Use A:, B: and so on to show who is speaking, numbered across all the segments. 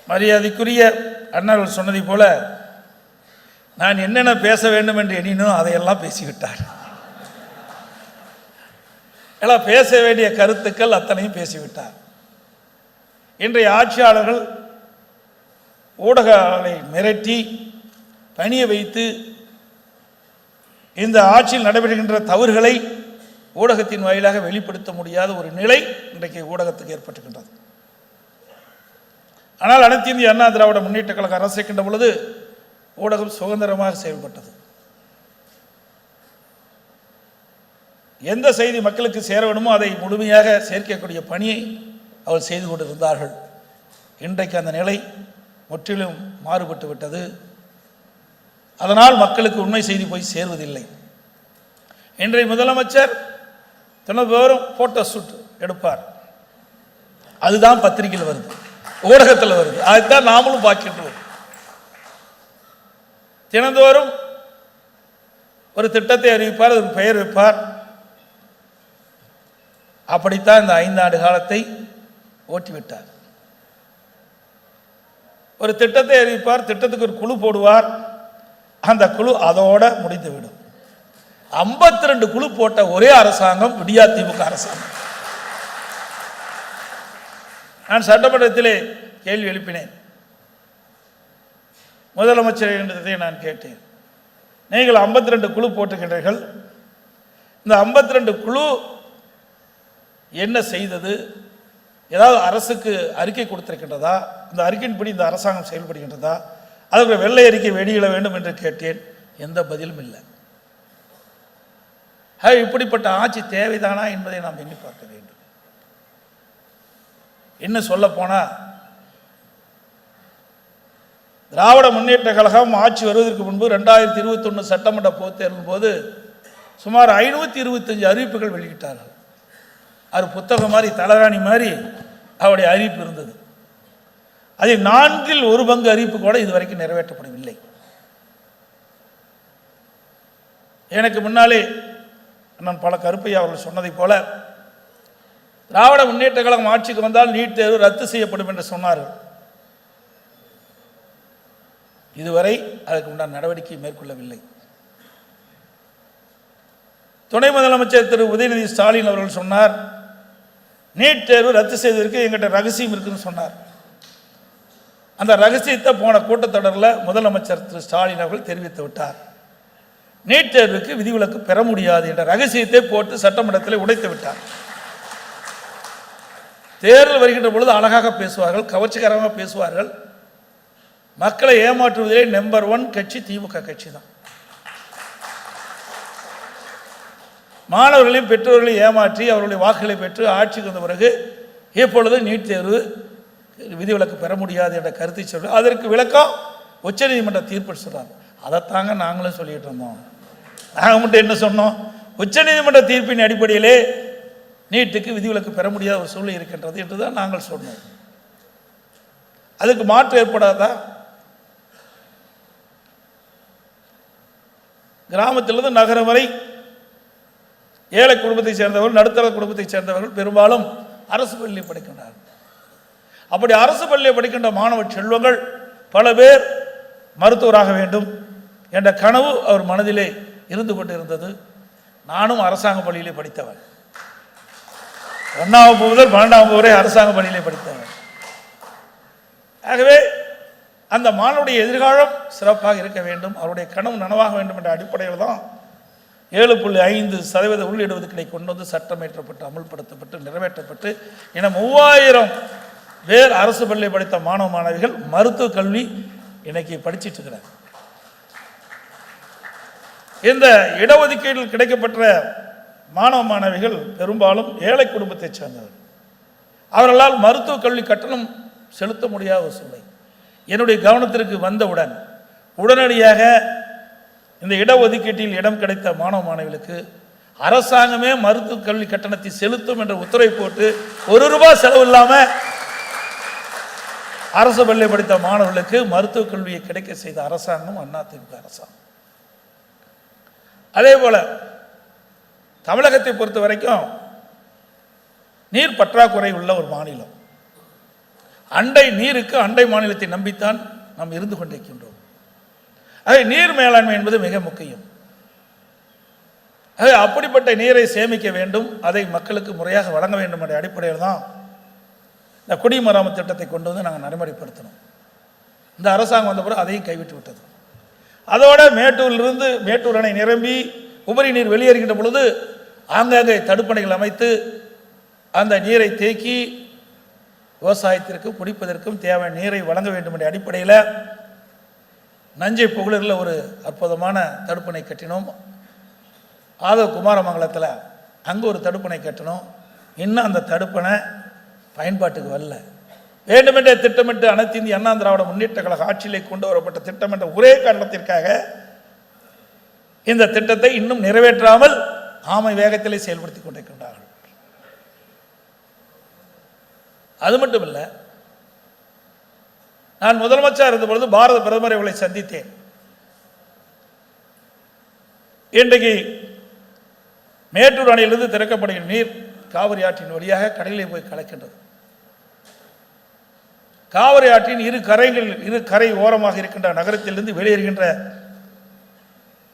A: மரியாதைக்குரிய அண்ணார்கள் சொன்னதை போல நான் என்னென்ன பேச வேண்டும் என்று எண்ணினோ அதையெல்லாம் பேசிவிட்டார். எல்லாம் பேச வேண்டிய கருத்துக்கள் அத்தனையும் பேசிவிட்டார். இன்றைய ஆட்சியாளர்கள் ஊடகங்களை மிரட்டி பணிய வைத்து இந்த ஆட்சியில் நடைபெறுகின்ற தவறுகளை ஊடகத்தின் வாயிலாக வெளிப்படுத்த முடியாத ஒரு நிலை இன்றைக்கு ஊடகத்துக்கு ஏற்பட்டுகின்றது. ஆனால் அனைத்து இந்திய அண்ணா திராவிட முன்னேற்ற கழக அரசு இருக்கின்ற பொழுது ஊடகம் சுதந்திரமாக செயல்பட்டது. எந்த செய்தி மக்களுக்கு சேர வேண்டுமோ அதை முழுமையாக சேர்க்கக்கூடிய பணியை அவர் செய்து கொண்டிருந்தார்கள். இன்றைக்கு அந்த நிலை முற்றிலும் மாறுபட்டு விட்டது. அதனால் மக்களுக்கு உண்மை செய்தி போய் சேர்வதில்லை. இன்றைய முதலமைச்சர் தினந்தோறும் போட்டோ ஷூட் எடுப்பார். அதுதான் பத்திரிகையில் வருது, ஊடகத்தில் வருது. அதுதான் நாமளும் பார்க்கின்றோம். தினந்தோறும் ஒரு திட்டத்தை அறிவிப்பார், அதற்கு பெயர் வைப்பார். அப்படித்தான் இந்த 5 ஆண்டு காலத்தை ஓட்டிவிட்டார். ஒரு திட்டத்தை அறிவிப்பார், திட்டத்துக்கு ஒரு குழு போடுவார், அந்த குழு அதோட முடிந்துவிடும். 52 குழு போட்ட ஒரே அரசாங்கம் விடியா திமுக அரசாங்கம். நான் சட்டமன்றத்திலே கேள்வி எழுப்பினேன். முதலமைச்சர் நான் கேட்டேன், நீங்கள் 52 குழு போட்டுகின்றீர்கள், இந்த 52 குழு என்ன செய்தது? ஏதாவது அரசுக்கு அறிக்கை கொடுத்திருக்கின்றதா? இந்த அறிக்கையின்படி இந்த அரசாங்கம் செயல்படுகின்றதா? அதுக்கு வெள்ளை அறிக்கை வெளியிட வேண்டும் என்று கேட்டேன். எந்த பதிலும் இல்லை. இப்படிப்பட்ட ஆட்சி தேவைதானா என்பதை நாம் எண்ணி பார்க்க வேண்டும். என்ன சொல்ல போனா, திராவிட முன்னேற்ற கழகம் ஆட்சி வருவதற்கு முன்பு 2021 சட்டமன்ற பொதுத் தேர்தலின் போது சுமார் 525 அறிவிப்புகள் வெளியிட்டார்கள். அது புத்தகம் மாதிரி, தலராணி மாதிரி அவருடைய அறிவிப்பு இருந்தது. அதில் 4 1 பங்கு அறிவிப்பு கூட இதுவரைக்கும் நிறைவேற்றப்படவில்லை. எனக்கு முன்னாலே நான் பல கருப்பையா அவர்கள் சொன்னதை போல, திராவிட முன்னேற்ற கழகம் ஆட்சிக்கு வந்தால் நீட் தேர்வு ரத்து செய்யப்படும் என்று சொன்னார்கள். இதுவரை அதற்கு உண்டான நடவடிக்கை மேற்கொள்ளவில்லை. துணை முதலமைச்சர் திரு உதயநிதி ஸ்டாலின் அவர்கள் சொன்னார், நீட் தேர்வு ரத்து செய்வதற்கு எங்கிட்ட ரகசியம் இருக்குன்னு சொன்னார். அந்த ரகசியத்தை போன கூட்டத்தொடரில் முதலமைச்சர் திரு ஸ்டாலின் அவர்கள் தெரிவித்து விட்டார். நீட் தேர்வுக்கு விதிவிலக்கு பெற முடியாது என்ற ரகசியத்தை போட்டு சட்டமன்றத்தில் உடைத்து விட்டார். தேர்தல் வருகின்ற பொழுது அழகாக பேசுவார்கள், கவர்ச்சிகரமாக பேசுவார்கள். மக்களை ஏமாற்றுவதிலே நம்பர் 1 கட்சி திமுக கட்சி தான். மாணவர்களையும் பெற்றோர்களையும் ஏமாற்றி அவர்களுடைய வாக்குகளை பெற்று ஆட்சிக்கு வந்த பிறகு இப்பொழுது நீட் தேர்வு விதிவிலக்கு பெற முடியாது என்ற கருத்தை சொல்ல, அதற்கு விளக்கம் உச்சநீதிமன்ற தீர்ப்பு சொல்றாங்க. அதைத்தாங்க நாங்களும் சொல்லிட்டு இருந்தோம். நாங்கள் மட்டும் என்ன சொன்னோம்? உச்சநீதிமன்ற தீர்ப்பின் அடிப்படையிலே நீட்டுக்கு விதிவிலக்கு பெற முடியாத ஒரு சூழ்நிலை இருக்கின்றது என்று தான் நாங்கள் சொன்னோம். அதுக்கு மாற்று ஏற்படாதா? கிராமத்திலிருந்து நகரம் வரை ஏழை குடும்பத்தை சேர்ந்தவர்கள், நடுத்தர குடும்பத்தை சேர்ந்தவர்கள் பெரும்பாலும் அரசு பள்ளியில் படிக்கின்றார்கள். அப்படி அரசு பள்ளியில் படிக்கின்ற மாணவ செல்வங்கள் பல பேர் மருத்துவராக வேண்டும் என்ற கனவு அவர் மனதிலே இருந்து கொண்டிருந்தது. நானும் அரசாங்க பள்ளியிலே படித்தவன். 1ஆம் வகுப்பு முதல் 12ஆம் வகுப்பு வரை அரசாங்க பள்ளியிலே படித்தவன். ஆகவே அந்த மாணவருடைய எதிர்காலம் சிறப்பாக இருக்க வேண்டும், அவருடைய கனவு நனவாக வேண்டும் என்ற அடிப்படையில் தான் 7.5% உள்ளிடுவதற்கிடையே கொண்டு வந்து சட்டம் ஏற்றப்பட்டு அமல்படுத்தப்பட்டு நிறைவேற்றப்பட்டு என 3000 பேர் அரசு பள்ளியை படித்த மாணவ மாணவிகள் மருத்துவ கல்வி இன்னைக்கு படிச்சுட்டு இருக்கிறார். இந்த இடஒதுக்கீட்டில் கிடைக்கப்பட்ட மாணவ மாணவிகள் பெரும்பாலும் ஏழை குடும்பத்தை சேர்ந்தவர்கள். அவர்களால் மருத்துவ கல்வி கட்டணம் செலுத்த முடியாத ஒரு சூழ்நிலை என்னுடைய கவனத்திற்கு வந்தவுடன் உடனடியாக இந்த இடஒதுக்கீட்டில் இடம் கிடைத்த மாணவ மாணவிகளுக்கு அரசாங்கமே மருத்துவ கல்வி கட்டணத்தை செலுத்தும் என்ற உத்தரவை போட்டு ₹1 செலவு இல்லாமல் அரசு பள்ளியை படித்த மாணவர்களுக்கு மருத்துவ கல்வியை கிடைக்க செய்த அரசாங்கம் அதிமுக அரசாங்கம். அதே போல தமிழகத்தை பொறுத்த வரைக்கும் நீர் பற்றாக்குறை உள்ள ஒரு மாநிலம். அண்டை நீருக்கு அண்டை மாநிலத்தை நம்பித்தான் நாம் இருந்து கொண்டிருக்கின்றோம். ஆக நீர் மேலாண்மை என்பது மிக முக்கியம். ஆக அப்படிப்பட்ட நீரை சேமிக்க வேண்டும், அதை மக்களுக்கு முறையாக வழங்க வேண்டும் என்ற அடிப்படையில் தான் இந்த குடிமராமத்து திட்டத்தை கொண்டு வந்து நாங்கள் நடைமுறைப்படுத்தணும். இந்த அரசாங்கம் வந்த பிறகு அதையும் கைவிட்டு விட்டது. அதோட மேட்டூரிலிருந்து மேட்டூர் அணை நிரம்பி உபரி நீர் வெளியேறுகின்ற பொழுது ஆங்காங்கே தடுப்பணைகள் அமைத்து அந்த நீரை தேக்கி விவசாயத்திற்கும் குடிப்பதற்கும் தேவையான நீரை வழங்க வேண்டும் என்ற அடிப்படையில் நஞ்சை புகழூரில் ஒரு அற்புதமான தடுப்பணை கட்டினோம். குமாரமங்கலத்தில் அங்கே ஒரு தடுப்பணை கட்டணும். இன்னும் அந்த தடுப்பணை பயன்பாட்டுக்கு வரல. வேண்டுமென்றே திட்டமிட்டு அனைத்து இந்திய அண்ணா திராவிட முன்னேற்ற கழக ஆட்சியிலே கொண்டு வரப்பட்ட திட்டம் என்ற ஒரே காரணத்திற்காக இந்த திட்டத்தை இன்னும் நிறைவேற்றாமல் ஆமை வேகத்திலே செயல்படுத்தி கொண்டிருக்கின்றார்கள். அது மட்டுமல்ல, நான் முதலமைச்சர் இருந்த பொழுது பாரத பிரதமர் அவர்களை சந்தித்தேன். இன்றைக்கு மேட்டூர் அணையிலிருந்து திறக்கப்படுகிற நீர் காவிரி ஆற்றின் வழியாக கடலிலே போய் கலக்கின்றது. காவிரி ஆற்றின் இரு கரை ஓரமாக இருக்கின்ற நகரத்திலிருந்து வெளியேறுகின்ற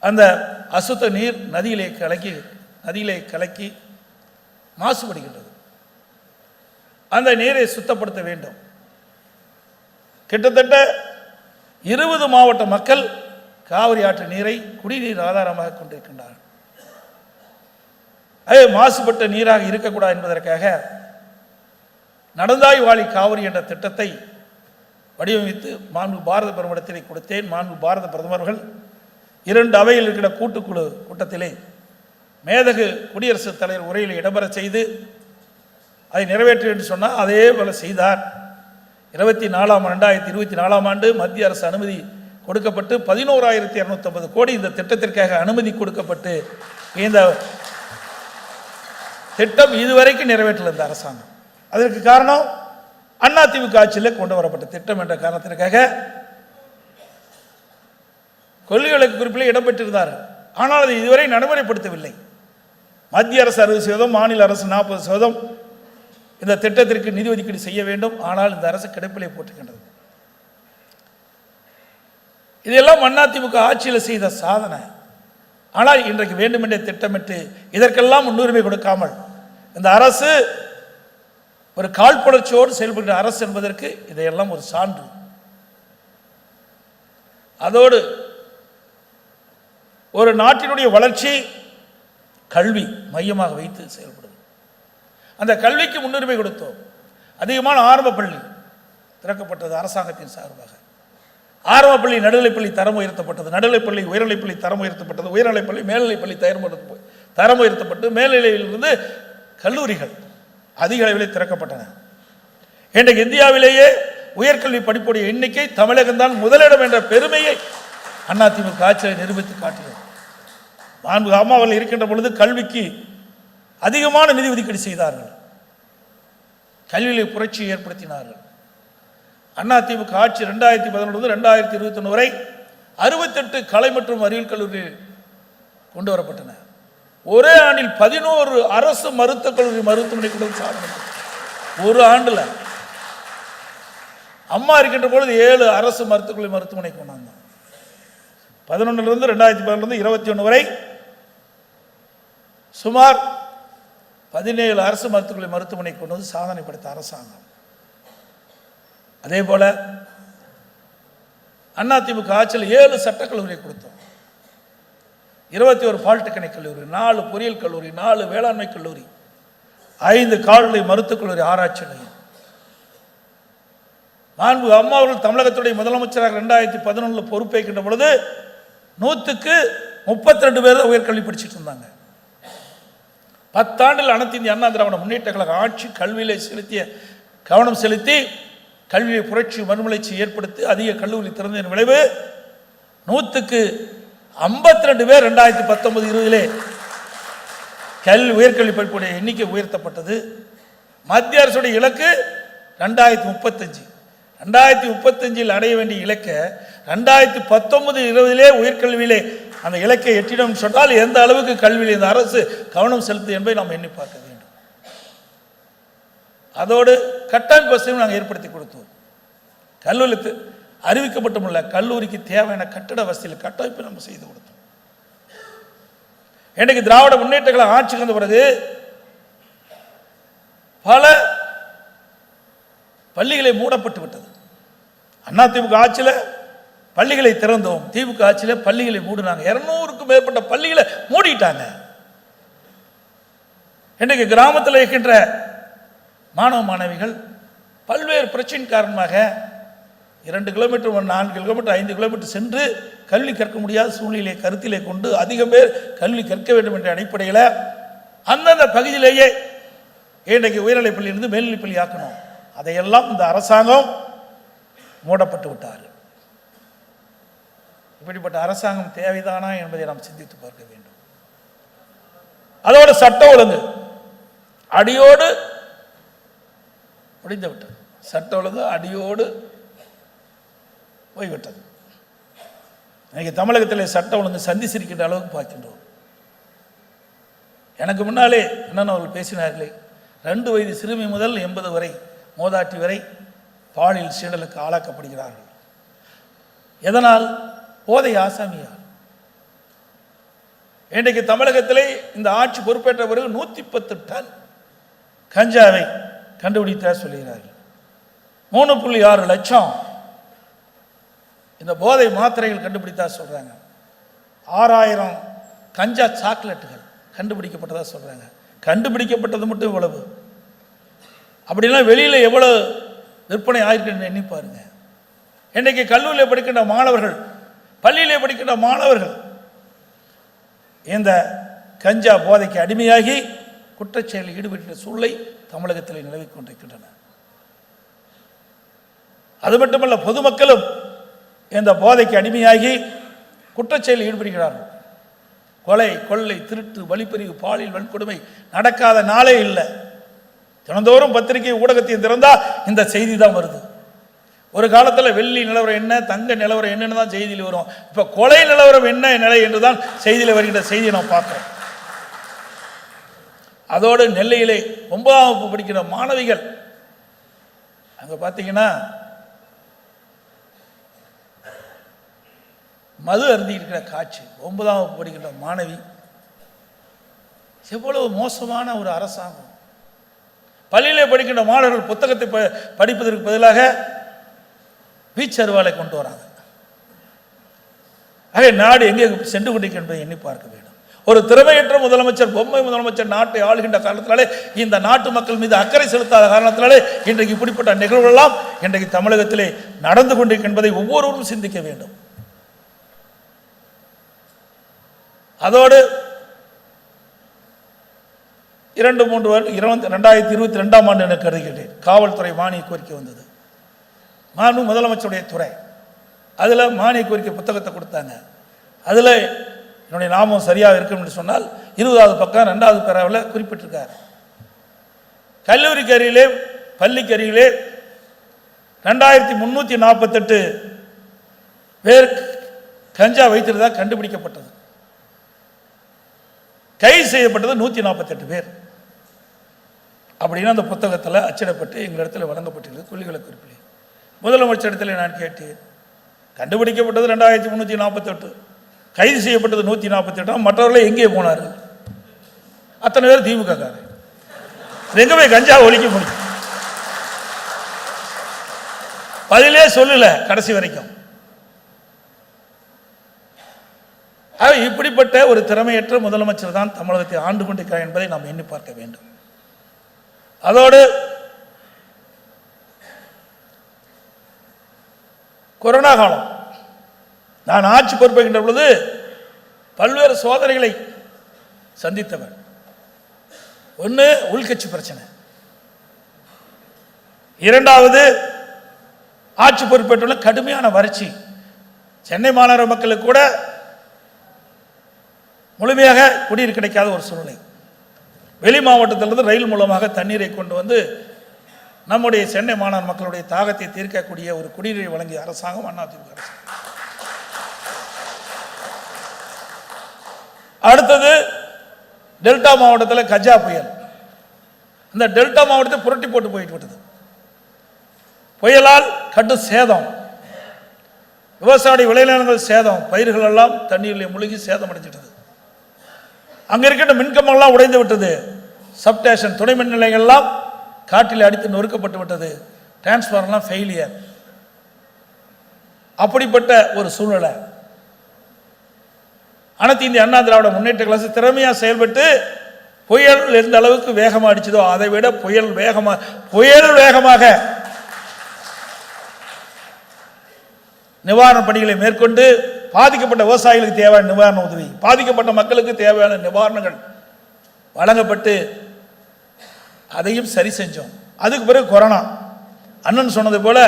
A: அந்த அசுத்த நீர் நதியிலே கலக்கி மாசுபடுகின்றது. அந்த நீரை சுத்தப்படுத்த வேண்டும். கிட்டத்தட்ட 20 மாவட்ட மக்கள் காவிரி ஆற்று நீரை குடிநீர் ஆதாரமாக கொண்டிருக்கின்றார்கள். மாசுபட்ட நீராக இருக்கக்கூடாது என்பதற்காக நடந்தாய் வாழி காவிரி என்ற திட்டத்தை வடிவமைத்து மாண்பு பாரத பிரதமரிடத்திலே கொடுத்தேன். மாண்பு பாரத பிரதமர்கள் 2 அவையில் இருக்கிற கூட்டுக்குழு கூட்டத்திலே மேதகு குடியரசுத் தலைவர் உரையில் இடம்பெற செய்து அதை நிறைவேற்று என்று சொன்னால் அதே போல செய்தார். 2024ஆம் ஆண்டு மத்திய அரசு அனுமதி கொடுக்கப்பட்டு 11,250 கோடி இந்த திட்டத்திற்காக அனுமதி கொடுக்கப்பட்டு இந்த திட்டம் இதுவரைக்கும் நிறைவேற்றல இந்த அரசாங்கம். அதற்கு காரணம் அதிமுக ஆட்சியில் கொண்டு வரப்பட்ட திட்டம் என்ற காரணத்திற்காக கொள்கை விளக்கு குறிப்பிலே இடம்பெற்றிருந்தார். ஆனால் அதை இதுவரை நடைமுறைப்படுத்தவில்லை. மத்திய அரசு 60%, மாநில அரசு 40% இந்த திட்டத்திற்கு நிதி ஒதுக்கீடு செய்ய வேண்டும். ஆனால் இந்த அரசு கிடப்பிலே போட்டுக்கின்றது. இதெல்லாம் அதிமுக ஆட்சியில் செய்த சாதனை. ஆனால் இன்றைக்கு வேண்டுமென்றே திட்டமிட்டு இதற்கெல்லாம் முன்னுரிமை கொடுக்காமல் இந்த அரசு ஒரு காழ்ப்புணர்ச்சியோடு செயல்படுகிற அரசு என்பதற்கு இதையெல்லாம் ஒரு சான்று. அதோடு ஒரு நாட்டினுடைய வளர்ச்சி கல்வி மையமாக வைத்து செயல்படும். அந்த கல்விக்கு முன்னுரிமை கொடுத்தோம். அதிகமான ஆரம்ப பள்ளி திறக்கப்பட்டது அரசாங்கத்தின் சார்பாக. ஆரம்ப பள்ளி நடுநிலைப்பள்ளி தரம் உயர்த்தப்பட்டது, நடுநிலைப்பள்ளி உயர்நிலைப்பள்ளி தரம் உயர்த்தப்பட்டது, உயர்நிலைப்பள்ளி மேல்நிலைப்பள்ளி தரம் உயர்த்தப்பட்டு மேல்நிலையிலிருந்து கல்லூரிகள் அதிக அளவில் திறக்கப்பட்டன. இன்றைக்கு இந்தியாவிலேயே உயர்கல்வி படிப்புடைய எண்ணிக்கை தமிழகம்தான் முதலிடம் என்ற பெருமையை அதிமுக ஆட்சியை நிரூபித்து காட்டியது. மாண்பு அம்மா அவர்கள் இருக்கின்ற பொழுது கல்விக்கு அதிகமான நிதி ஒதுக்கீடு செய்தார்கள். கல்வியிலே புரட்சியை ஏற்படுத்தினார்கள். அதிமுக ஆட்சி 2011 2021 வரை 68 கலை மற்றும் அறிவியல் கல்லூரிகள் கொண்டு வரப்பட்டன. ஒரே ஆண்டில் 11 அரசு மருத்துவக் கல்லூரி மருத்துவமனை கொண்டு சாதனை. ஒரு ஆண்டுல அம்மா இருக்கின்ற பொழுது 7 அரசு மருத்துவக் கல்லூரி மருத்துவமனை கொண்டாங்க. 2011 2021 வரை சுமார் 17 அரசு மருத்துவக் கல்லூரி மருத்துவமனை கொண்டு வந்து சாதனை படைத்த அரசாங்கம். அதே போல அதிமுக ஆட்சியில் 7 சட்டக்கல்லூரியை கொடுத்தோம், 21 பாலிடெக்னிக் கல்லூரி, 4 பொறியியல் கல்லூரி, 4 வேளாண்மை கல்லூரி, 5 கால்நடை மருத்துவக் கல்லூரி, ஆராய்ச்சி நிலையம். மாண்பு அம்மா அவர்கள் தமிழகத்துடைய முதலமைச்சராக 2011 பொறுப்பேற்கின்ற பொழுது 100க்கு 32 பேர் உயர்கல்வி படிச்சுட்டு இருந்தாங்க. 10 ஆண்டில் அனைத்து இந்திய அண்ணா திராவிட முன்னேற்ற கழக ஆட்சி கல்வியிலே கவனம் செலுத்தி கல்வியை புரட்சி மறுமலர்ச்சி ஏற்படுத்தி அதிக கல்லூரி திறந்ததன் விளைவு 100க்கு 52 பேர் 2019-20 உயர்கல்வி படிப்புடைய எண்ணிக்கை உயர்த்தப்பட்டது. மத்திய அரசுடைய இலக்கு 2035. 2035 அடைய வேண்டிய இலக்கை 2019-20 உயர்கல்வியிலே அந்த இலக்கை எட்டிடம் சொன்னால் எந்த அளவுக்கு கல்வியில் இந்த அரசு கவனம் செலுத்து என்பதை நாம் எண்ணி பார்க்க வேண்டும். அதோடு கட்டாங் வசதியும் நாங்கள் ஏற்படுத்தி கொடுத்தோம். கல்லூரி அறிவிக்கப்பட்டுள்ள கல்லூரிக்கு தேவையான கட்டிட வசதியில் கட்டமைப்பு நம்ம செய்து கொடுத்தோம். இன்றைக்கு திராவிட முன்னேற்ற கழகம் ஆட்சிக்கு வந்த பிறகு பல பள்ளிகளை மூடப்பட்டு விட்டது. அதிமுக ஆட்சியில் பள்ளிகளை திறந்தோம், திமுக ஆட்சியில் பள்ளிகளை மூடினாங்க. 200க்கும் மேற்பட்ட பள்ளிகளை மூடிட்டாங்க. இன்றைக்கு கிராமத்தில் இருக்கின்ற மாணவ மாணவிகள் பல்வேறு பிரச்சனை காரணமாக 2 கிலோமீட்டர் 4 கிலோமீட்டர் 5 கிலோமீட்டர் சென்று கல்வி கற்க முடியாத சூழ்நிலையை கருத்திலே கொண்டு அதிகம் பேர் கல்வி கற்க வேண்டும் என்ற அடிப்படையில் அந்தந்த பகுதியிலேயே இன்றைக்கு உயர்நிலைப்பள்ளியிலிருந்து மேல்நிலைப்பள்ளி ஆக்கணும். அதையெல்லாம் இந்த அரசாங்கம் மூடப்பட்டு விட்டார்கள். இப்படிப்பட்ட அரசாங்கம் தேவைதானா என்பதை நாம் சிந்தித்து பார்க்க வேண்டும். அதோட சட்ட ஒழுங்கு அடியோடு முடிந்து விட்டது. சட்ட ஒழுங்கு அடியோடு போய்விட்டது. இன்னைக்கு தமிழகத்தில் சட்ட ஒழுங்கு சந்தி சிரிக்கின்ற அளவுக்கு பார்க்கின்றோம். எனக்கு முன்னாலே என்னென்ன அவர்கள் பேசினார்களே, 2 வயது சிறுமி முதல் 80 வரை மோதாட்டி வரை பாலியல் சீண்டலுக்கு ஆளாக்கப்படுகிறார்கள். எதனால்? போதை ஆசாமியால். இன்றைக்கு தமிழகத்திலே இந்த ஆட்சி பொறுப்பேற்ற பிறகு 110 டன் கஞ்சாவை கண்டுபிடித்த சொல்கிறார்கள். 3.6 லட்சம் இந்த போதை மாத்திரைகள் கண்டுபிடித்தா சொல்றாங்க. 6000 கஞ்சா சாக்லேட்டுகள் கண்டுபிடிக்கப்பட்டதா சொல்றாங்க. கண்டுபிடிக்கப்பட்டது மட்டும் இவ்வளவு. அப்படின்னா வெளியில எவ்வளவு விற்பனை ஆயிருக்குன்னு எண்ணி பாருங்க. இன்றைக்கு கல்லூரியில் படிக்கின்ற மாணவர்கள், பள்ளியிலே படிக்கின்ற மாணவர்கள் இந்த கஞ்சா போதைக்கு அடிமையாகி குற்றச்செயலில் ஈடுபட்ட சூழலை தமிழகத்தில் நிலவிக் கொண்டிருக்கின்றன. அது மட்டுமல்ல, பொதுமக்களும் இந்த போதைக்கு அடிமையாகி குற்றச்செயலில் ஈடுபடுகிறார்கள். கொலை, கொள்ளை, திருட்டு, வழிப்பறிவு, பாலியல் வன்கொடுமை நடக்காத நாளே இல்லை. தினந்தோறும் பத்திரிகை ஊடகத்தையும் திறந்தா இந்த செய்தி தான் வருது. ஒரு காலத்தில் வெள்ளி நிலவரம் என்ன, தங்க நிலவரம் என்னன்னு தான் செய்தியில் வரும். இப்போ கொலை நிலவரம் என்ன நிலை என்று தான் செய்தியில் வருகின்ற செய்தியை நாம் பார்க்கிறோம். அதோடு நெல்லையிலே 9ஆம் வகுப்பு படிக்கிற மாணவிகள் அங்கே பார்த்தீங்கன்னா மது அருந்தி இருக்கிற காட்சி. 9ஆம் வகுப்பு படிக்கின்ற மாணவி. எவ்வளவு மோசமான ஒரு அரசாங்கம். பள்ளியிலே படிக்கின்ற மாணவர்கள் புத்தகத்தை படிப்பதற்கு பதிலாக பீச் அருவாலை கொண்டு வராங்க. ஆக நாடு எங்கே சென்று கொண்டிருக்கிறது என்பதை எண்ணி பார்க்க வேண்டும். ஒரு திறமையற்ற முதலமைச்சர், பொம்மை முதலமைச்சர் நாட்டை ஆளுகின்ற காரணத்தினாலே, இந்த நாட்டு மக்கள் மீது அக்கறை செலுத்தாத காரணத்தினாலே இன்றைக்கு இப்படிப்பட்ட நிகழ்வுகளெல்லாம் இன்றைக்கு தமிழகத்திலே நடந்து கொண்டிருக்கின்ற என்பதை ஒவ்வொருவரும் சிந்திக்க வேண்டும். அதோடு 2022ஆம் ஆண்டு எனக்கு கருதுகிறேன், காவல்துறை மானிய கோரிக்கை வந்தது. மாண்பு முதலமைச்சருடைய துறை அதில் மானிய கோரிக்கை புத்தகத்தை கொடுத்தாங்க. அதில் என்னுடைய நாமம் சரியாக இருக்கும் என்று சொன்னால் 20வது பக்கம் 2வது பேராவில் குறிப்பிட்டிருக்கார். கல்லூரிக்கு அருகிலே, பள்ளிக்கு அருகிலே 2348 பேர் கஞ்சா வைத்திருந்தா கண்டுபிடிக்கப்பட்டது. கைது செய்யப்பட்டது 148 பேர் அப்படின்னு அந்த புத்தகத்தில் அச்சிடப்பட்டு எங்களிடத்தில் வழங்கப்பட்டிருக்கிறது. புள்ளிகளை குறிப்பிட்டு முதலமைச்சரிடத்தில் நான் கேட்டேன். கண்டுபிடிக்கப்பட்டது 2348, கைது செய்யப்பட்டது 148. மற்றவர்கள் எங்கே போனார்கள்? அத்தனை பேர் திமுக காரர். எங்க போய் கஞ்சா ஒழிக்க முடியும்? பதிலே சொல்லல கடைசி வரைக்கும். இப்படிப்பட்ட ஒரு திறமையற்ற முதலமைச்சர் தான் தமிழகத்தை ஆண்டு கொண்டிருக்கிறார் என்பதை நாம் எண்ணி பார்க்க வேண்டும். அதோடு கொரோனா காலம், நான் ஆட்சி பொறுப்பேற்கின்ற பொழுது பல்வேறு சோதனைகளை சந்தித்தவர். ஒன்று உள்கட்சி பிரச்சனை, 2வது ஆட்சி பொறுப்பேற்றுள்ள கடுமையான வறட்சி. சென்னை மாநகர மக்களுக்கு கூட முழுமையாக குடிநீர் கிடைக்காத ஒரு சூழ்நிலை. வெளி மாவட்டத்திலிருந்து ரயில் மூலமாக தண்ணீரை கொண்டு வந்து நம்முடைய சென்னை மாநகர மக்களுடைய தாகத்தை தீர்க்கக்கூடிய ஒரு குடிநீரை வழங்கிய அரசாங்கம் அதிமுக அரசு. அடுத்தது டெல்டா மாவட்டத்தில் கஜா புயல். இந்த டெல்டா மாவட்டத்தை புரட்டி போட்டு போயிட்டு விட்டது. புயலால் கடும் சேதம், விவசாய விளைநிலங்கள் சேதம், பயிர்கள் எல்லாம் தண்ணீரில் முழுகி சேதம் அடைஞ்சிட்டது. அங்கே இருக்கின்ற மின்கம்பங்கள்லாம் உடைந்து விட்டது. சப்ஸ்டேஷன் துணை மின் நிலையங்கள்லாம் காற்றில் அடித்து நொறுக்கப்பட்டு விட்டது. டிரான்ஸ்ஃபார்மர்லாம் ஃபெயிலியர். அப்படிப்பட்ட ஒரு சூழ்நிலை. அனைத்து இந்திய அண்ணா திராவிட முன்னேற்ற கழகம் திறமையாக செயல்பட்டு புயல் எந்த அளவுக்கு வேகமாக அடிச்சதோ அதை விட புயல் வேகமாக நிவாரண பணிகளை மேற்கொண்டு பாதிக்கப்பட்ட விவசாயிகளுக்கு தேவையான நிவாரண உதவி, பாதிக்கப்பட்ட மக்களுக்கு தேவையான நிவாரணங்கள் வழங்கப்பட்டு அதையும் சரி செஞ்சோம். அதுக்கு பிறகு கொரோனா. அண்ணன் சொன்னது போல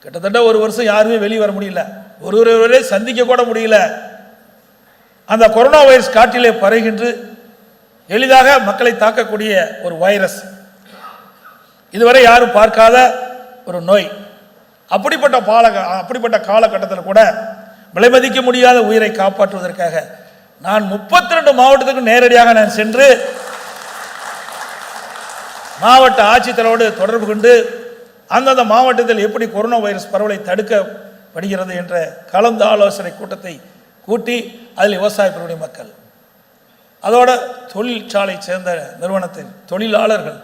A: கிட்டத்தட்ட ஒரு வருஷம் யாருமே வெளியே வர முடியல, ஒருவரை சந்திக்க கூட முடியல. அந்த கொரோனா வைரஸ் காற்றிலே பரவுகின்ற எளிதாக மக்களை தாக்கக்கூடிய ஒரு வைரஸ், இதுவரை யாரும் பார்க்காத ஒரு நோய். அப்படிப்பட்ட காலகட்டத்தில் கூட விலைமதிக்க முடியாத உயிரை காப்பாற்றுவதற்காக நான் 32 மாவட்டத்துக்கு நேரடியாக நான் சென்று மாவட்ட ஆட்சித்தலைவரோடு தொடர்பு கொண்டு அந்தந்த மாவட்டத்தில் எப்படி கொரோனா வைரஸ் பரவலை தடுக்கப்படுகிறது என்ற கலந்து ஆலோசனை கூட்டத்தை கூட்டி அதில் விவசாய பிரிவுடைய மக்கள், அதோட தொழிற்சாலை சேர்ந்த நிறுவனத்தின் தொழிலாளர்கள்,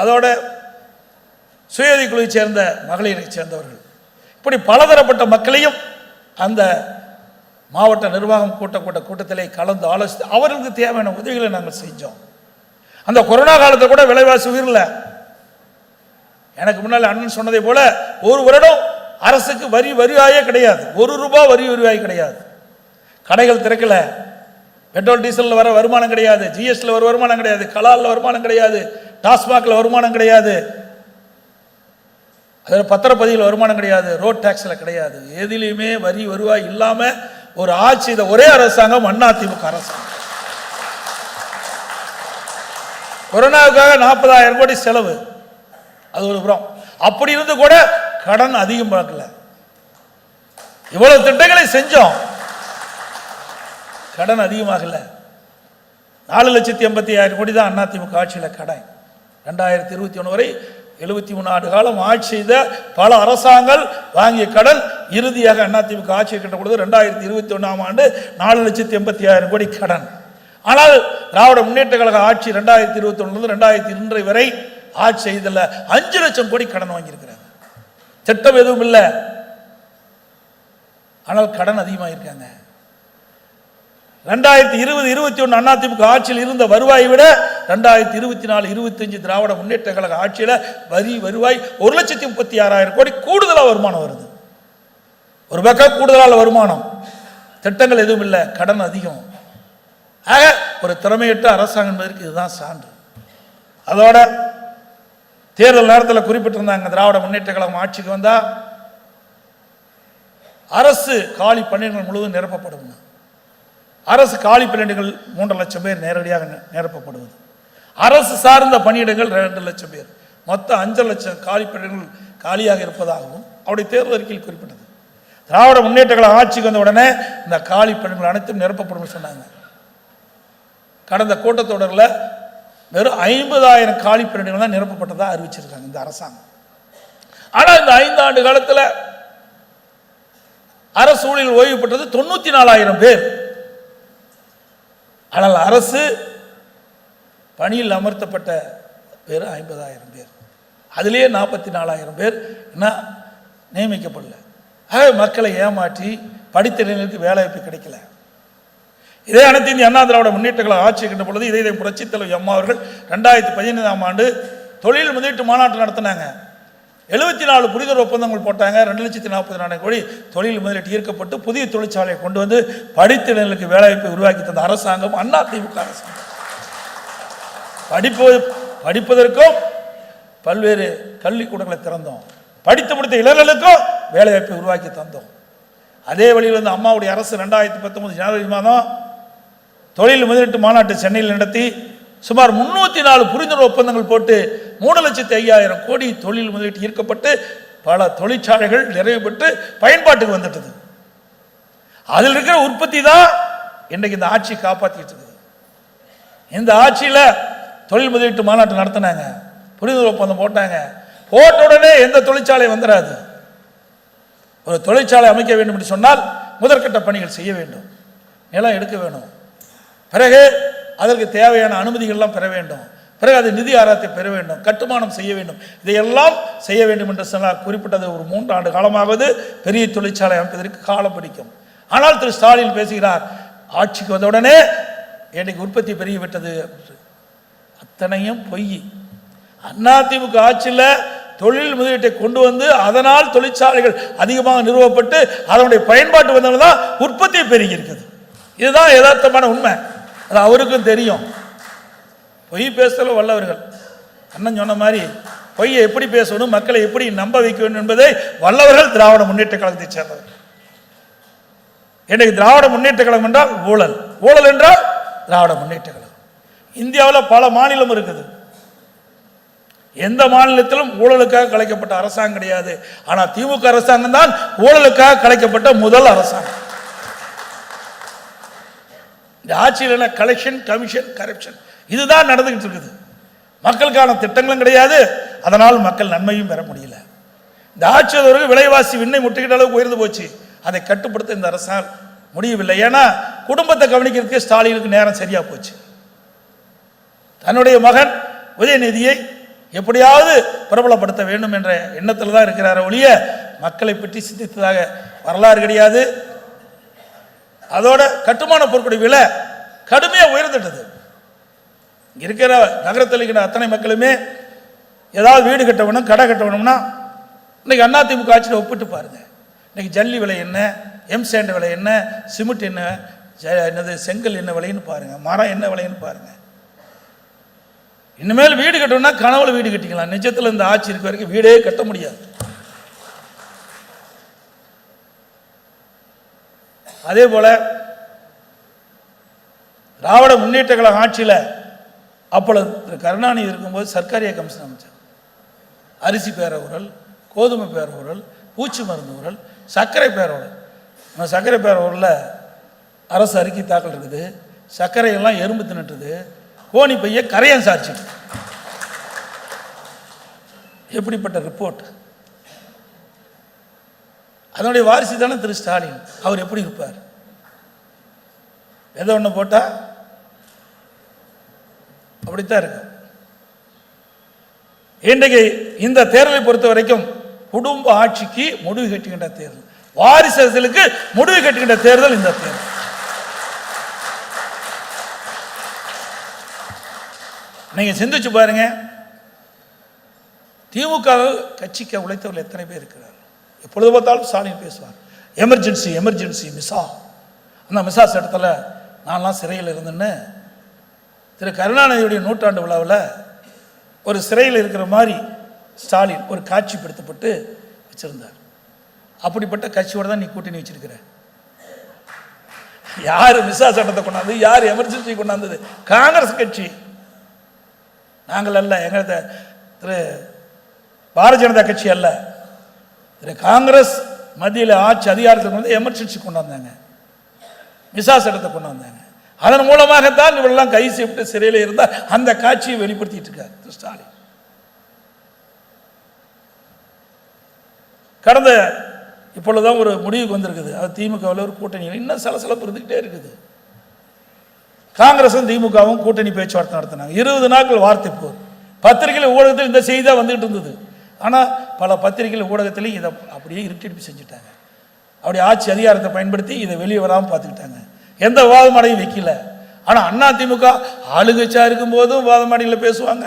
A: அதோட சுயதி குழுவை சேர்ந்த மகளிரை சேர்ந்தவர்கள், இப்படி பலதரப்பட்ட மக்களையும் அந்த மாவட்ட நிர்வாகம் கூட்டத்திலே கலந்து ஆலோசித்து அவர்களுக்கு தேவையான உதவிகளை நாங்கள் செஞ்சோம். அந்த கொரோனா காலத்தில் கூட விலைவாசி உயரல. எனக்கு முன்னால் அண்ணன் சொன்னதை போல ஒரு வருடம் அரசுக்கு வரிவாயே கிடையாது, ₹1 வரிவாய் கிடையாது. கடைகள் திறக்கல, பெட்ரோல் டீசலில் வர வருமானம் கிடையாது, ஜிஎஸ்டியில் வர வருமானம் கிடையாது, கலாலில் வருமானம் கிடையாது, டாஸ்மாகில் வருமானம் கிடையாது, அதில் பத்திரப்பதிவில் வருமானம் கிடையாது, ரோட் டாக்ஸில் கிடையாது. எதிலையுமே வருவாய் இல்லாமல் ஒரு ஆட்சி இதை ஒரே அரசாங்கம் அதிமுக அரசாங்கம். கொரோனாவுக்காக 40,000 கோடி செலவு, அது ஒரு புறம். அப்படி இருந்து கூட கடன் அதிகம் பார்க்கல. இவ்வளவு திட்டங்களை செஞ்சோம், கடன் அதிகமாகல. 4,80,000 கோடி தான் அதிமுக ஆட்சியில் கடன். 2021 வரை 73 ஆண்டு காலம் ஆட்சி செய்த பல அரசாங்கங்கள் வாங்கிய கடன் இறுதியாக அதிமுக ஆட்சி கட்ட பொழுது 2021ஆம் ஆண்டு 4,80,000 கோடி கடன். ஆனால் திராவிட முன்னேற்ற கழக ஆட்சி 2021 2002 வரை ஆட்சி செய்தல 5 லட்சம் கோடி கடன் வாங்கியிருக்கிறாங்க. திட்டம் எதுவும் இல்லை, ஆனால் கடன் அதிகமாக இருக்காங்க. 2020-21 அதிமுக ஆட்சியில் இருந்த வருவாயை விட 2024-25 திராவிட முன்னேற்ற கழக ஆட்சியில் வருவாய் 1,36,000 கோடி கூடுதலாக வருமானம் வருது. ஒரு பக்கம் கூடுதலான வருமானம், திட்டங்கள் எதுவும் இல்லை, கடன் அதிகம். ஆக ஒரு திறமையற்ற அரசாங்கம் என்பதற்கு இதுதான் சான்று. அதோட தேர்தல் நேரத்தில் குறிப்பிட்டிருந்தாங்க, திராவிட முன்னேற்ற கழகம் ஆட்சிக்கு வந்தா அரசு காலி பணியிடங்கள் முழுவதும் நிரப்பப்படும். அரசு காலி பணியிடங்கள் 3 லட்சம் பேர் நேரடியாக நிரப்பப்படுவது, அரசு சார்ந்த பணியிடங்கள் 2 லட்சம் பேர், மொத்தம் 5 லட்சம் காலி பணியிடங்கள் காலியாக இருப்பதாகவும் அவருடைய தேர்தல் அறிக்கையில் குறிப்பிட்டது. திராவிட முன்னேற்ற கழகம் ஆட்சிக்கு வந்த உடனே இந்த காலி பணியிடங்கள் அனைத்தும் நிரப்பப்படும் சொன்னாங்க. கடந்த கூட்டத்தொடரில் வெறும் 50,000 காலி பணியிடங்கள் தான் நிரப்பப்பட்டதாக அறிவிச்சிருக்காங்க இந்த அரசாங்கம். ஆனால் இந்த 5 ஆண்டு காலத்தில் அரசு ஊழியர்கள் ஓய்வு பெற்றது 94,000 பேர். ஆனால் அரசு பணியில் அமர்த்தப்பட்ட வெறும் 50,000 பேர், அதிலேயே 44,000 பேர் என்ன நியமிக்கப்படல. ஆக மக்களை ஏமாற்றி படித்த இளைஞர்களுக்கு வேலைவாய்ப்பு கிடைக்கல. இதே அனைத்து இந்திய அண்ணா திராவிட முன்னேற்ற கழகம் ஆட்சி இருக்கின்ற பொழுது இதை புரட்சித் தலைவர் அம்மா அவர்கள் 2015ஆம் ஆண்டு தொழில் முதலீட்டு மாநாட்டு நடத்தினாங்க. 74 புரிதல் ஒப்பந்தங்கள் போட்டாங்க. 2,40,000 கோடி தொழில் முதலீட்டு ஈர்க்கப்பட்டு புதிய தொழிற்சாலையை கொண்டு வந்து படித்த இளைஞர்களுக்கு வேலைவாய்ப்பை உருவாக்கி தந்த அரசாங்கம் அதிமுக அரசாங்கம். படிப்பதற்கும் பல்வேறு கல்விக்கூடங்களை திறந்தோம், படித்து முடித்த இளைஞர்களுக்கும் வேலைவாய்ப்பை உருவாக்கி தந்தோம். அதே வழியில் வந்து அம்மாவுடைய அரசு 2019 ஜனவரி மாதம் தொழில் முதலீட்டு மாநாட்டு சென்னையில் நடத்தி சுமார் 304 புரிந்துணர்வு ஒப்பந்தங்கள் போட்டு 3,05,000 கோடி தொழில் முதலீட்டு ஈர்க்கப்பட்டு பல தொழிற்சாலைகள் நிறைவு பெற்று பயன்பாட்டுக்கு வந்துட்டது. அதில் இருக்கிற உற்பத்தி தான் இன்றைக்கு இந்த ஆட்சி காப்பாற்றிட்டு இருக்குது. இந்த ஆட்சியில் தொழில் முதலீட்டு மாநாட்டு நடத்தினாங்க, புரிந்துணர்வு ஒப்பந்தம் போட்டாங்க. போட்ட உடனே எந்த தொழிற்சாலை வந்துடாது. ஒரு தொழிற்சாலை அமைக்க வேண்டும் என்று சொன்னால் முதற்கட்ட பணிகள் செய்ய வேண்டும், நிலம் எடுக்க வேணும், பிறகு அதற்கு தேவையான அனுமதிகள்லாம் பெற வேண்டும், பிறகு அது நிதி ஆதாரத்தை பெற வேண்டும், கட்டுமானம் செய்ய வேண்டும். இதையெல்லாம் செய்ய வேண்டும் என்று சொன்னால் குறிப்பிட்டது ஒரு 3 ஆண்டு காலமாவது பெரிய தொழிற்சாலை அமைப்பதற்கு காலம் பிடிக்கும். ஆனால் திரு ஸ்டாலின் பேசுகிறார், ஆட்சிக்கு வந்தவுடனே இன்னைக்கு உற்பத்தி பெருகிவிட்டது. அத்தனையும் பொய். அதிமுக ஆட்சியில் தொழில் முதலீட்டை கொண்டு வந்து அதனால் தொழிற்சாலைகள் அதிகமாக நிறுவப்பட்டு அதனுடைய பயன்பாட்டு வந்தவங்க தான் உற்பத்தி பெருகி இருக்குது. இதுதான் யதார்த்தமான உண்மை. அது அவருக்கும் தெரியும். பொய் பேசல வல்லவர்கள். அண்ணன் சொன்ன மாதிரி பொய்யை எப்படி பேசணும், மக்களை எப்படி நம்ப வைக்க வேண்டும் என்பதை வல்லவர்கள் திராவிட முன்னேற்ற கழகத்தை சேர்ந்தவர். இன்னைக்கு திராவிட முன்னேற்ற கழகம் என்றால் ஊழல், ஊழல் என்றால் திராவிட முன்னேற்ற கழகம். இந்தியாவில் பல மாநிலம் இருக்குது. எந்த மாநிலத்திலும் ஊழலுக்காக கலைக்கப்பட்ட அரசாங்கம் கிடையாது. ஆனால் திமுக அரசாங்கம் தான் ஊழலுக்காக கலைக்கப்பட்ட முதல் அரசாங்கம். இந்த ஆட்சியில் கலெக்ஷன், கமிஷன், கரப்ஷன் இதுதான் நடந்துகிட்டு இருக்குது. மக்களுக்கான திட்டங்களும் கிடையாது, அதனால் மக்கள் நன்மையும் பெற முடியல. இந்த ஆட்சியவர்கள் விலைவாசி விண்ணை முட்டுகிட்ட அளவுக்கு உயர்ந்து போச்சு. அதை கட்டுப்படுத்த இந்த அரசால் முடியவில்லை. ஏன்னா குடும்பத்தை கவனிக்கிறதுக்கு ஸ்டாலினுக்கு நேரம் சரியா போச்சு. தன்னுடைய மகன் உதயநிதியை எப்படியாவது பிரபலப்படுத்த வேண்டும் என்ற எண்ணத்தில் தான் இருக்கிறார் ஒழிய மக்களை பற்றி சிந்தித்ததாக வரலாறு கிடையாது. அதோட கட்டுமான பொருட்களுடைய விலை கடுமையாக உயர்ந்துட்டது. இருக்கிற நகரத்தில் இருக்கிற அத்தனை மக்களுமே ஏதாவது வீடு கட்ட வேணும், கடை கட்ட வேணும்னா இன்னைக்கு அதிமுக ஆட்சியில் ஒப்பிட்டு பாருங்க. இன்னைக்கு ஜல்லி விலை என்ன, எம்சாண்ட் விலை என்ன, சிமெண்ட் என்ன, என்னது செங்கல் என்ன விலைன்னு பாருங்க, மரம் என்ன விலைன்னு பாருங்க. இனிமேல் வீடு கட்டணும்னா கனவுல வீடு கட்டிக்கலாம். நிஜத்தில் இந்த ஆட்சி இருக்க வரைக்கும் வீடே கட்ட முடியாது. அதே போல திராவிட முன்னேற்ற கழக ஆட்சியில் அப்பொழுது திரு கருணாநிதி இருக்கும்போது சர்க்காரிய கமிஷன் அமைச்சார். அரிசி பேரவுரல், கோதுமை பேரவுரல், பூச்சி மருந்து ஊரல், சர்க்கரை பேரவுரல். அந்த சர்க்கரை பேரவுரலில் அரசு அறிக்கை தாக்கல் இருக்குது. சர்க்கரையெல்லாம் எறும்பு தின்னுட்டுது, கோணி பைய கரையான் சாட்சிட்டு. எப்படிப்பட்ட ரிப்போர்ட்! அதனுடைய வாரிசு தானே திரு ஸ்டாலின். அவர் எப்படி இருப்பார்? எதை ஒன்று போட்டால் அப்படித்தான் இருக்கு. இன்றைக்கு இந்த தேர்தலை பொறுத்த வரைக்கும் குடும்ப ஆட்சிக்கு முடிவு கட்டுகின்ற தேர்தல், வாரிசு அரசியலுக்கு முடிவு கட்டுகின்ற தேர்தல் இந்த தேர்தல். நீங்க சிந்திச்சு பாருங்க, திமுக கட்சிக்கு உழைத்தவர்கள் எத்தனை பேர் இருக்கிறார்? எப்பொழுது பார்த்தாலும் ஸ்டாலின் பேசுவார், எமர்ஜென்சி எமர்ஜென்சி மிசா. அந்த மிசா சட்டத்தில் நான்லாம் சிறையில் இருந்தேன்னு திரு கருணாநிதியுடைய 100ஆண்டு விழாவில் ஒரு சிறையில் இருக்கிற மாதிரி ஸ்டாலின் ஒரு காட்சிப்படுத்தப்பட்டு வச்சிருந்தார். அப்படிப்பட்ட கட்சியோட தான் நீ கூட்டணி வச்சிருக்கிற. யார் மிசா சட்டத்தை கொண்டாந்து, யார் எமர்ஜென்சி கொண்டாந்தது? காங்கிரஸ் கட்சி. நாங்கள் அல்ல, எங்கள் திரு பாரதிய ஜனதா கட்சி அல்ல, திரு காங்கிரஸ் மத்தியில் ஆட்சி அதிகாரத்துக்கு வந்து எமர்ஜென்சி கொண்டாந்தாங்க, மிசா சட்டத்தை கொண்டு வந்தாங்க. அதன் மூலமாகத்தான் இவரெல்லாம் கை செய்யப்பட்டு சிறையில் இருந்தால் அந்த காட்சியை வெளிப்படுத்திட்டு இருக்கார் திரு ஸ்டாலின். கடந்த இப்பொழுதுதான் ஒரு முடிவுக்கு வந்திருக்குது. அது திமுகவில் ஒரு கூட்டணி இன்னும் சலசலப்பு இருந்துகிட்டே இருக்குது. காங்கிரஸும் திமுகவும் கூட்டணி பேச்சுவார்த்தை நடத்தினாங்க. 20 நாட்கள் வார்த்தை போர். பத்திரிகையில் ஊடகத்தில் இந்த செய்தி தான் வந்துகிட்டு இருந்தது. ஆனால் பல பத்திரிகைகள் ஊடகத்திலையும் இதை அப்படியே இருட்டடிப்பு செஞ்சுட்டாங்க. அப்படி ஆட்சி அதிகாரத்தை பயன்படுத்தி இதை வெளியே வராமல் பார்த்துக்கிட்டாங்க. எந்த வாதமாடையும் வைக்கல. ஆனால் அதிமுக ஆளுங்கட்சியா இருக்கும் போதும் வாதமாடியில் பேசுவாங்க,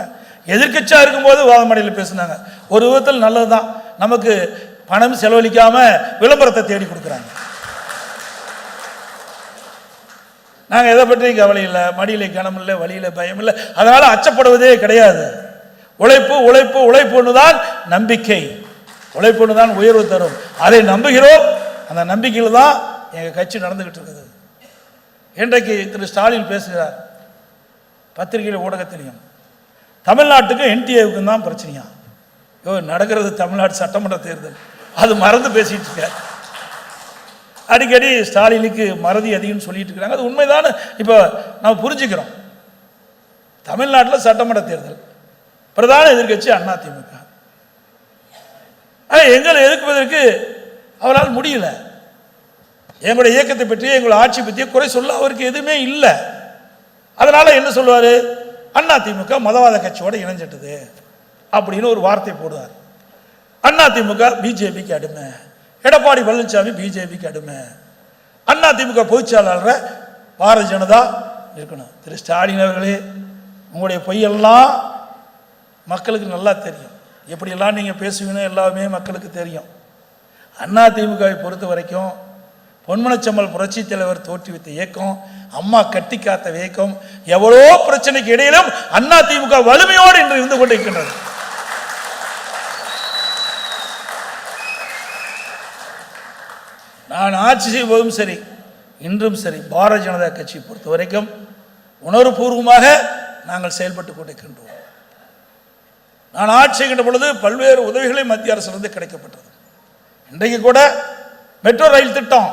A: எதிர்கட்சியா இருக்கும் போது வாதமாடியில் பேசுனாங்க. ஒரு விதத்தில் நல்லதுதான், நமக்கு பணம் செலவழிக்காம விளம்பரத்தை தேடி கொடுக்குறாங்க. நாங்கள் எதை பற்றி கவலை இல்லை, மடியில கனம் இல்லை, வழியில பயம் இல்லை, அதனால அச்சப்படுவதே கிடையாது. உழைப்பு உழைப்பு உழைப்புன்னு தான் நம்பிக்கை, உழைப்புன்னு தான் உயர்வு தரும். அதை நம்புகிறோம். அந்த நம்பிக்கையில் தான் எங்கள் கட்சி நடந்துகிட்டு இருக்குது. இன்றைக்கு திரு ஸ்டாலின் பேசுகிறார் பத்திரிகையில் ஊடகத்திலையும், தமிழ்நாட்டுக்கு என்டிஏவுக்கும் தான் பிரச்சனையா? நடக்கிறது தமிழ்நாடு சட்டமன்ற தேர்தல், அது மறந்து பேசிட்டு இருக்க. அடிக்கடி ஸ்டாலினுக்கு மறதி அதிகம்னு சொல்லிட்டு இருக்கிறாங்க. அது உண்மைதான். இப்போ நம்ம புரிஞ்சுக்கிறோம். தமிழ்நாட்டில் சட்டமன்ற தேர்தல், பிரதான எதிர்க்கட்சி அதிமுக. எங்களை எதிர்ப்பதற்கு அவரால் முடியல. எங்களுடைய இயக்கத்தை பற்றி, எங்களுடைய ஆட்சி பற்றிய குறை சொல்ல அவருக்கு எதுவுமே இல்லை. அதனால என்ன சொல்லுவார், அதிமுக மதவாத கட்சியோட இணைஞ்சிட்டது அப்படின்னு ஒரு வார்த்தை போடுவார். அதிமுக பிஜேபிக்கு அடிமை, எடப்பாடி பழனிசாமி பிஜேபிக்கு அடிமை, அதிமுக பொதுச்செயலாளரை பாரதிய ஜனதா இருக்கணும். திரு ஸ்டாலின் அவர்களே, உங்களுடைய பொய்யெல்லாம் மக்களுக்கு நல்லா தெரியும். எப்படியெல்லாம் நீங்கள் பேசுவீங்கன்னு எல்லாமே மக்களுக்கு தெரியும். அதிமுகவை பொறுத்த வரைக்கும் பொன்மனச்செம்மல் புரட்சி தலைவர் தோற்றுவித்த இயக்கம், அம்மா கட்டி காத்த இயக்கம், எவ்வளோ பிரச்சனைக்கு இடையிலும் அதிமுக வலிமையோடு இன்று இருந்து கொண்டிருக்கின்றது. நான் ஆட்சி செய்வதும் சரி, இன்றும் சரி, பாரதிய ஜனதா கட்சியை பொறுத்த வரைக்கும் உணர்வுபூர்வமாக நாங்கள் செயல்பட்டு கொண்டிருக்கின்றோம். நான் ஆட்சி செய்கின்ற பொழுது பல்வேறு உதவிகளை மத்திய அரசிலிருந்து கிடைக்கப்பட்டது. இன்றைக்கு கூட மெட்ரோ ரயில் திட்டம்,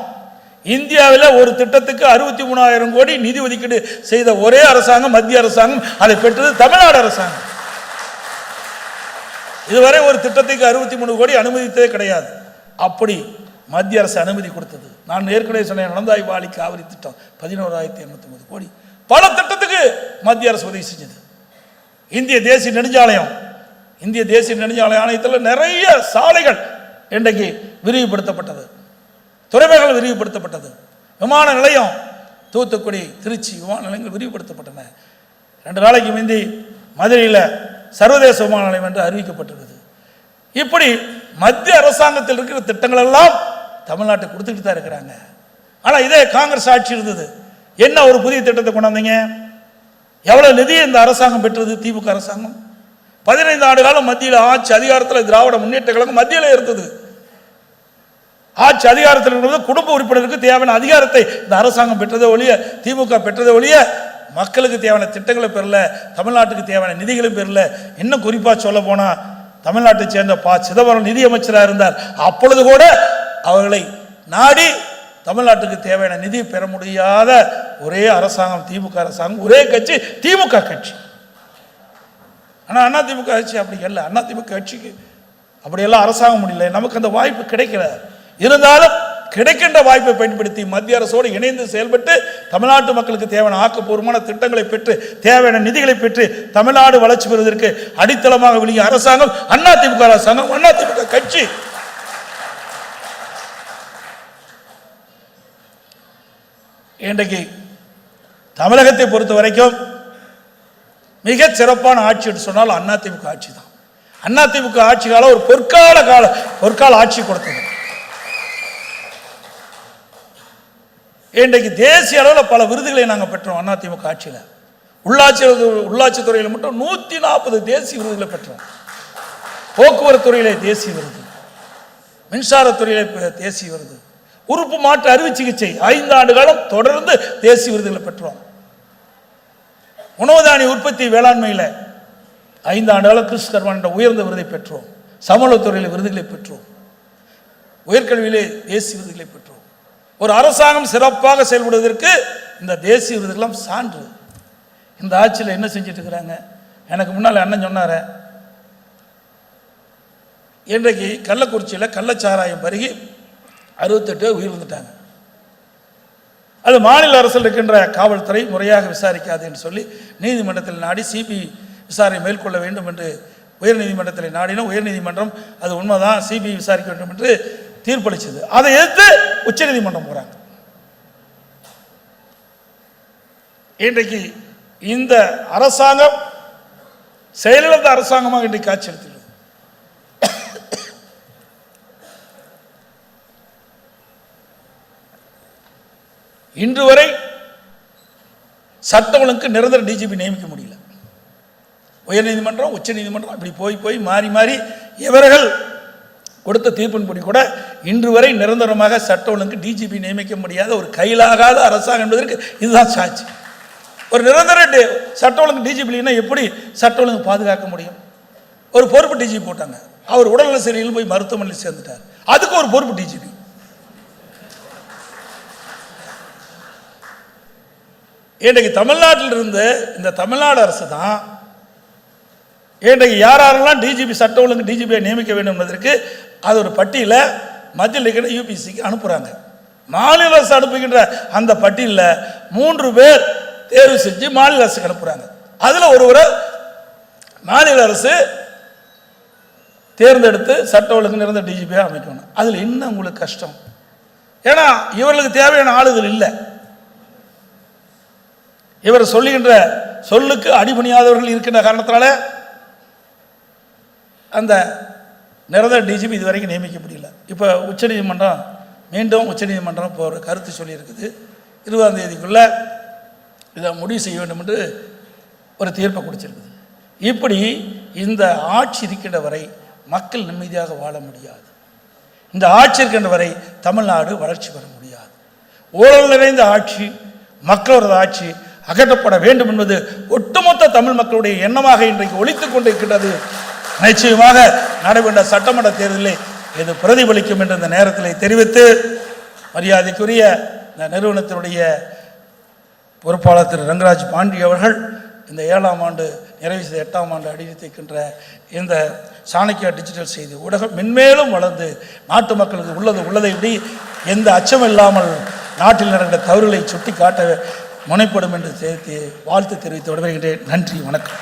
A: இந்தியாவில் ஒரு திட்டத்துக்கு 63,000 கோடி நிதி ஒதுக்கீடு செய்த ஒரே அரசாங்கம் மத்திய அரசாங்கம். அதை பெற்றது தமிழ்நாடு அரசாங்கம். இதுவரை ஒரு திட்டத்துக்கு 63 கோடி அனுமதித்ததே கிடையாது. அப்படி மத்திய அரசு அனுமதி கொடுத்தது. நான் ஏற்கனவே சொன்னேன், நடந்தாய் வாலி காவிரி திட்டம் 11,850 கோடி. பல திட்டத்துக்கு மத்திய அரசு உதவி செஞ்சது. இந்திய தேசிய நெடுஞ்சாலையம், இந்திய தேசிய நெடுஞ்சாலை ஆணையத்தில் நிறைய சாலைகள் இன்றைக்கு விரிவுபடுத்தப்பட்டது, துறைமுகங்கள் விரிவுபடுத்தப்பட்டது, விமான நிலையம் தூத்துக்குடி, திருச்சி விமான நிலையங்கள் விரிவுபடுத்தப்பட்டன. 2 நாளைக்கு முந்தி மதுரையில் சர்வதேச விமான நிலையம் என்று அறிவிக்கப்பட்டிருக்குது. இப்படி மத்திய அரசாங்கத்தில் இருக்கிற திட்டங்கள் எல்லாம் தமிழ்நாட்டுக்கு கொடுத்துட்டு தான் இருக்கிறாங்க. ஆனால் இதே காங்கிரஸ் ஆட்சி இருந்தது, என்ன ஒரு புதிய திட்டத்தை கொண்டாந்தீங்க? எவ்வளவு நிதி இந்த அரசாங்கம் பெற்றது? திமுக அரசாங்கம் 15 ஆண்டு காலம் மத்தியில் ஆட்சி அதிகாரத்தில் திராவிட முன்னேற்ற கழகம் மத்தியில் இருந்தது. ஆட்சி அதிகாரத்தில் இருக்கிறது, குடும்ப உறுப்பினருக்கு தேவையான அதிகாரத்தை இந்த அரசாங்கம் பெற்றதை ஒழிய, திமுக பெற்றதை ஒழிய மக்களுக்கு தேவையான திட்டங்களை பெறல, தமிழ்நாட்டுக்கு தேவையான நிதிகளும் பெறல. இன்னும் குறிப்பாக சொல்ல போனா, தமிழ்நாட்டை சேர்ந்த சிதம்பரம் நிதியமைச்சராக இருந்தார். அப்பொழுது கூட அவர்களை நாடி தமிழ்நாட்டுக்கு தேவையான நிதி பெற முடியாத ஒரே அரசாங்கம் திமுக அரசாங்கம், ஒரே கட்சி திமுக கட்சி. ஆனால் அதிமுக கட்சி அப்படி இல்லை. அதிமுக கட்சிக்கு அப்படியெல்லாம் அரசாங்கம் முடியல, நமக்கு அந்த வாய்ப்பு கிடைக்கல. இருந்தாலும் கிடைக்கின்ற வாய்ப்பை பயன்படுத்தி மத்திய அரசோடு இணைந்து செயல்பட்டு தமிழ்நாட்டு மக்களுக்கு தேவையான ஆக்கப்பூர்வமான திட்டங்களை பெற்று, தேவையான நிதிகளை பெற்று தமிழ்நாடு வளர்ச்சி பெறுவதற்கு அடித்தளமாக விளங்கிய அரசாங்கம் அதிமுக அரசாங்கம், அதிமுக கட்சி. இன்றைக்கு தமிழகத்தை பொறுத்த வரைக்கும் மிக சிறப்பான ஆட்சி என்று சொன்னால் அதிமுக ஆட்சி தான். அதிமுக ஆட்சி காலம் ஒரு பொற்கால ஆட்சி கொடுத்தது. இன்றைக்கு தேசிய அளவில் பல விருதுகளை நாங்கள் பெற்றோம். அதிமுக ஆட்சியில் உள்ளாட்சி துறையில் மட்டும் 140 தேசிய விருதுகளை பெற்றோம். போக்குவரத்து துறையிலே தேசிய விருது, மின்சாரத்துறையிலே தேசிய விருது, உறுப்பு மாற்று அறுவை சிகிச்சை 5 ஆண்டு காலம் தொடர்ந்து தேசிய விருதுகளை பெற்றோம். உணவு தானிய உற்பத்தி வேளாண்மையில் 5 ஆண்டு காலம் கிறிஸ்தர்மன் என்ற உயர்ந்த விருதை பெற்றோம். சமூகத்துறையில் விருதுகளை பெற்றோம். உயர்கல்வியிலே தேசிய விருதுகளை பெற்றோம். ஒரு அரசாங்கம் சிறப்பாக செயல்படுவதற்கு இந்த தேசிய விருதுகளும் சான்று. இந்த ஆட்சியில் என்ன செஞ்சுட்டு இருக்கிறாங்க? எனக்கு முன்னால் அண்ணன் சொன்னார, இன்றைக்கு கள்ளக்குறிச்சியில் கள்ளச்சாராயம் பருகி 68 பேர் உயிரிழந்துட்டாங்க. அது மாநில அரசில் இருக்கின்ற காவல்துறை முறையாக விசாரிக்காது என்று சொல்லி நீதிமன்றத்தில் நாடி சிபிஐ விசாரணை மேற்கொள்ள வேண்டும் என்று உயர்நீதிமன்றத்தில் நாடினோம். உயர்நீதிமன்றம் அது உண்மைதான், சிபிஐ விசாரிக்க வேண்டும் என்று தீர்ப்பளிச்சது. அதை எதிர்த்து உச்சநீதிமன்றம் போறாங்க. இன்றைக்கு இந்த அரசாங்கம் செயலிழந்த அரசாங்கமாக இன்றைக்கு காட்சி அளித்துள்ளது. இன்று வரை சட்ட ஒழுங்குக்கு நிரந்தர டிஜிபி நியமிக்க முடியல. உயர்நீதிமன்றம், உச்சநீதிமன்றம் இப்படி போய் மாறி மாறி இவர்கள் கொடுத்த தீர்ப்பின்படி கூட இன்று வரை நிரந்தரமாக சட்ட ஒழுங்கு டிஜிபி நியமிக்க முடியாத ஒரு கையிலாகாத அரசாங்கம் என்பதற்கு இதுதான் சாட்சி. ஒரு நிரந்தர சட்ட ஒழுங்கு டிஜிபினா எப்படி சட்ட ஒழுங்கு பாதுகாக்க முடியும்? ஒரு பொறுப்பு டிஜிபி போட்டாங்க, அவர் உடல்நல சரியில் போய் மருத்துவமனையில் சேர்ந்துட்டார், அதுக்கு ஒரு பொறுப்பு டிஜிபி. இன்றைக்கு தமிழ்நாட்டில் இருந்து இந்த தமிழ்நாடு அரசு தான் இன்றைக்கு யாரெல்லாம் டிஜிபி சட்ட ஒழுங்கு டிஜிபியை நியமிக்க வேண்டும் என்பதற்கு அது ஒரு பட்டியலை மத்தியில் இருக்கிற யூபிசிக்கு அனுப்புகிறாங்க. மாநில அரசு அனுப்புகின்ற அந்த பட்டியலில் 3 பேர் தேர்வு செஞ்சு மாநில அரசுக்கு அனுப்புகிறாங்க. அதில் ஒருவரை மாநில அரசு தேர்ந்தெடுத்து சட்ட ஒழுங்கு நிறைந்த டிஜிபியாக அமைக்கணும். அதில் என்ன உங்களுக்கு கஷ்டம்? ஏன்னா இவர்களுக்கு தேவையான ஆளுகள் இல்லை. இவர் சொல்லுகின்ற சொல்லுக்கு அடிபணியாதவர்கள் இருக்கின்ற காரணத்தினால அந்த நிரந்தர டிஜிபி இதுவரைக்கும் நியமிக்க முடியல. இப்போ உச்சநீதிமன்றம் மீண்டும் உச்சநீதிமன்றம் இப்போ ஒரு கருத்து சொல்லியிருக்குது. 20ஆம் தேதிக்குள்ளே இதை முடிவு செய்ய வேண்டும் என்று ஒரு தீர்ப்பை கொடுத்திருக்குது. இப்படி இந்த ஆட்சி இருக்கின்ற வரை மக்கள் நிம்மதியாக வாழ முடியாது. இந்த ஆட்சி இருக்கின்ற வரை தமிழ்நாடு வளர்ச்சி பெற முடியாது. ஊழல் நிறைந்த ஆட்சி, மக்களோட ஆட்சி அகற்றப்பட வேண்டும் என்பது ஒட்டுமொத்த தமிழ் மக்களுடைய எண்ணமாக இன்றைக்கு ஒலித்துக் கொண்டிருக்கின்றது. நிச்சயமாக நடைபெற்ற சட்டமன்ற தேர்தலில் இது பிரதிபலிக்கும் என்ற இந்த நேரத்தில் தெரிவித்து, மரியாதைக்குரிய இந்த நிறுவனத்தினுடைய பொறுப்பாளர் திரு ரங்கராஜ் பாண்டி அவர்கள் இந்த 7ஆம் ஆண்டு நிறைவு செய்த 8ஆம் ஆண்டு அடியெடுத்திருக்கின்ற இந்த சாணக்கியா டிஜிட்டல் செய்தி ஊடகம் மென்மேலும் வளர்ந்து நாட்டு மக்களுக்கு உள்ளதை விட எந்த அச்சமில்லாமல் நாட்டில் நடந்த தவறுகளை சுட்டி காட்ட முனைப்படும் என்று வாழ்த்து தெரிவித்து விடைபெறுகின்றேன். நன்றி, வணக்கம்.